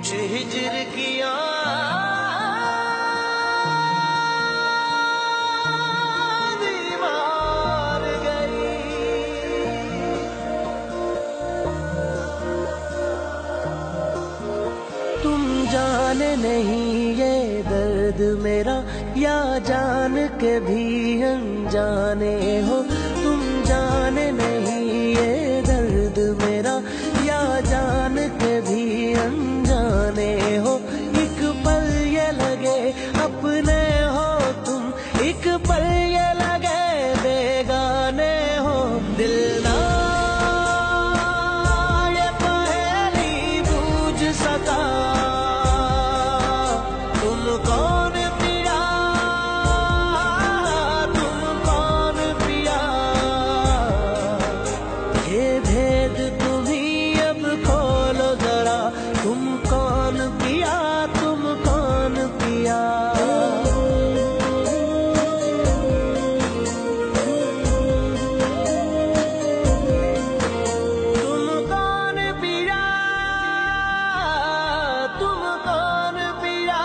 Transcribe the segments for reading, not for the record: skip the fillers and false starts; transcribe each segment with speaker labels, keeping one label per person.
Speaker 1: कुछ हिज्र किया दीवार गई। तुम जाने नहीं ये दर्द मेरा, या जान के भी अनजाने हो। तुम जाने नहीं ये दर्द मेरा, या जान के भी अनजाने हो। एक पल ये लगे अपने हो तुम, एक पल ये लगे बेगाने हो। दिल ना ये पहेली बूझ सका, तुम कौन पिया, तुम कौन पिया। ये भेद तुम ही अब खोलो जरा, तुम कौन पिया, तुम कौन पिया। तुम कौन पिया, तुम कौन पिया।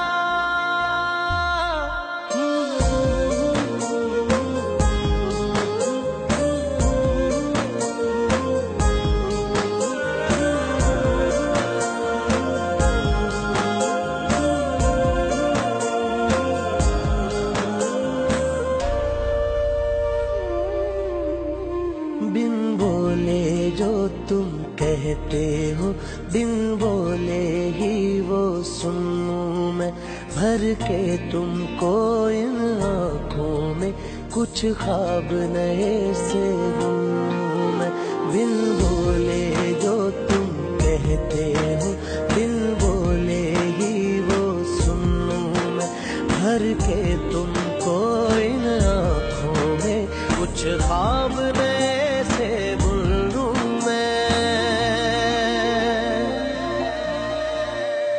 Speaker 1: बिन बोले जो तुम कहते हो, बिन बोले ही वो सुनूं मैं। भर के तुमको इन आँखों में कुछ ख्वाब नए से बुनूं मैं। बिन बोले जो तुम कहते हो, बिन बोले ही वो सुनूं मैं। भर के तुमको इन आँखों में कुछ ख्वाब नए से बुनूं मैं।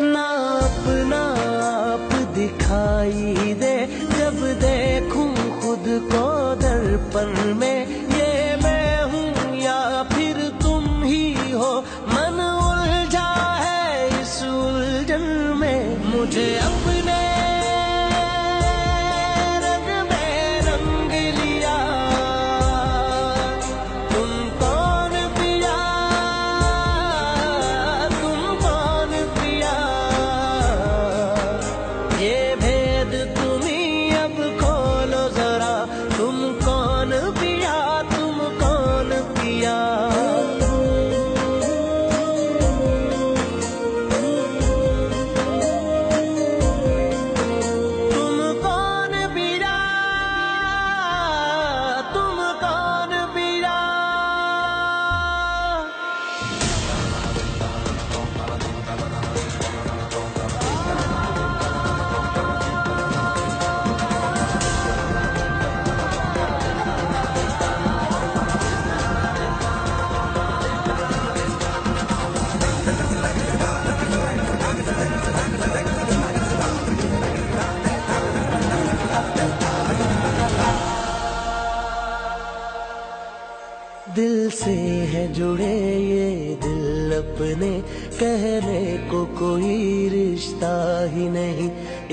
Speaker 1: ना अपना आप दिखाई दे, जब देखूं खुद को दर्पण में। ये मैं हूँ या फिर तुम ही हो, मन उलझा है इस उलझन में। मुझे अपने रंग में रंग लिया, तुम कौन पिया, तुम कौन पिया। ये भेद तुम ही अब खोलो जरा, तुम कौन पिया, तुम कौन पिया। तुम कौन पिया, तुम कौन पिया। दिल से है जुड़े ये दिल अपने, कहने को कोई रिश्ता ही नहीं।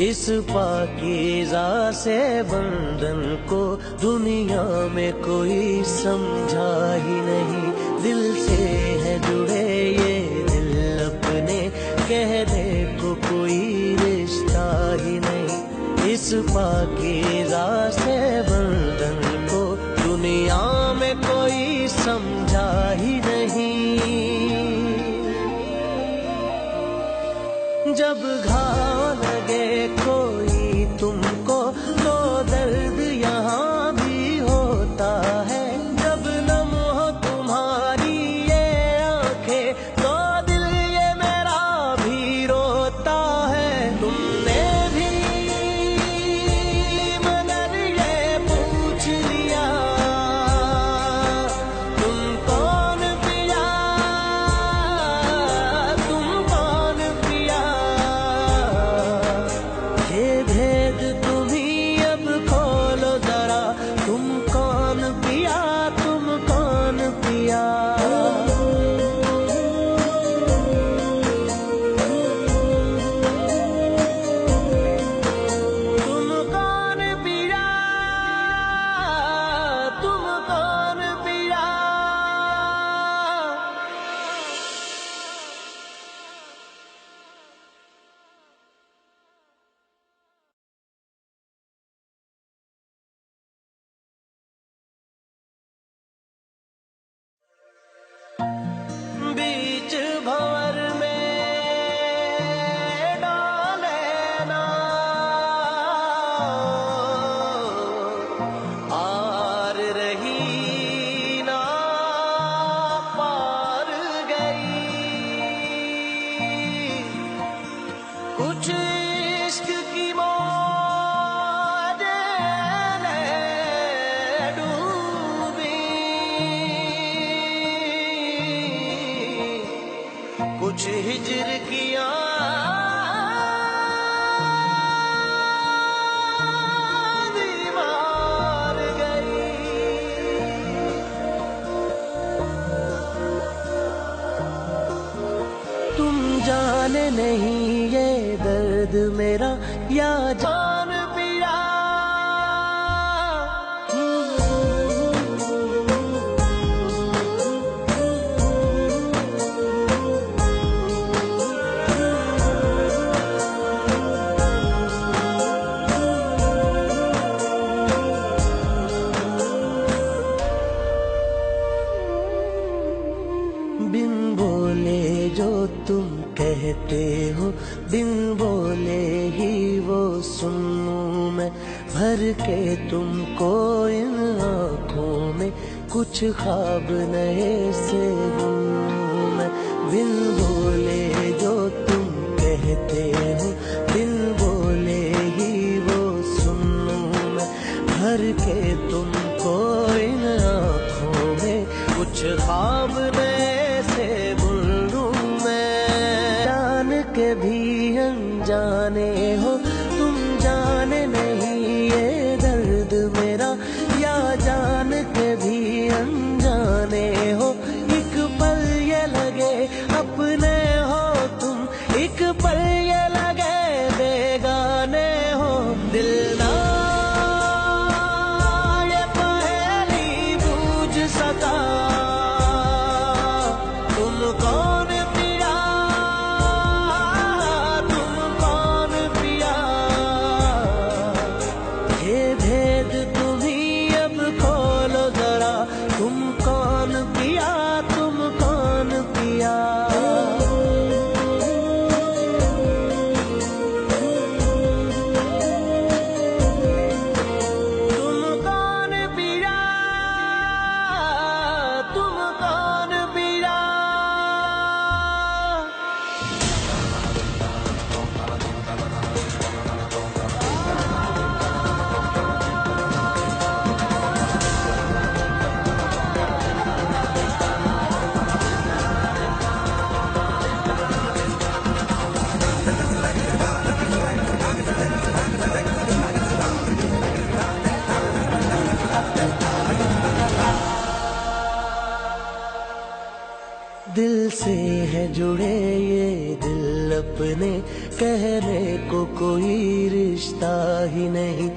Speaker 1: इस पाकीज़ा से बंधन को दुनिया में कोई समझा ही नहीं। दिल से है जुड़े ये दिल अपने, कहने को कोई रिश्ता ही नहीं। इस पाकीज़ा से बंधन को दुनिया में कोई समझा ही नहीं। जब घाव लगे कोई तुमको, तो दर्द यहाँ भी होता है। जब नम हो तुम्हारी ये आंखें, तो दिल ये मेरा भी रोता है। तुमने भी मगर ये पूछ लिया, तुम कौन पिया, तुम कौन पिया। कुछ हिज्र किया दीवार गई। तुम जाने नहीं ये दर्द मेरा या जान पिया। बिन बोले जो तुम कहते हो, बिन बोले ही वो सुनूं मैं, भर के तुमको इन आँखों में कुछ ख्वाब नए से बुनूं मैं। बिन बोले जो तुम कहते हो, बिन बोले ही वो सुनूं मैं, भर के तुमको इन आँखों में कुछ ख्वाब नए से बुनूं मैं। जान के भी अनजाने हो तुम, जाने नहीं ये दर्द मेरा या जान के भी अनजाने हो। एक पल ये लगे अपने हो तुम, एक पल ये लगे बेगाने हो। दिल ना ये पहेली बूझ सका, तुम कौन पिया, तुम कौन पिया। ये भेद तुम ही अब खोलो जरा, तुम कौन पिया, तुम कौन पिया। तुम कौन पिया, तुम कौन पिया। दिल से है जुड़े ये दिल अपने, कहने को कोई रिश्ता ही नहीं।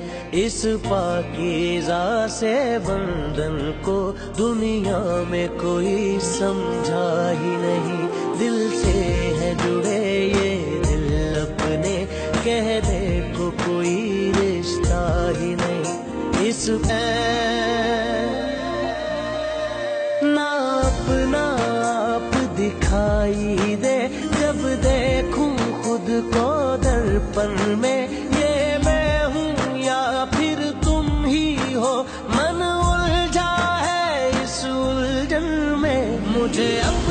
Speaker 1: इस पाकीज़ा से बंधन को दुनिया में कोई समझा ही नहीं। दिल से है जुड़े ये दिल अपने, कहने को कोई रिश्ता ही नहीं। इस ना अपना आप दिखाई दे, जब देखूं खुद को दर्पण में। ये मैं हूँ या फिर तुम ही हो, मन उलझा है इस उलझन में। मुझे अब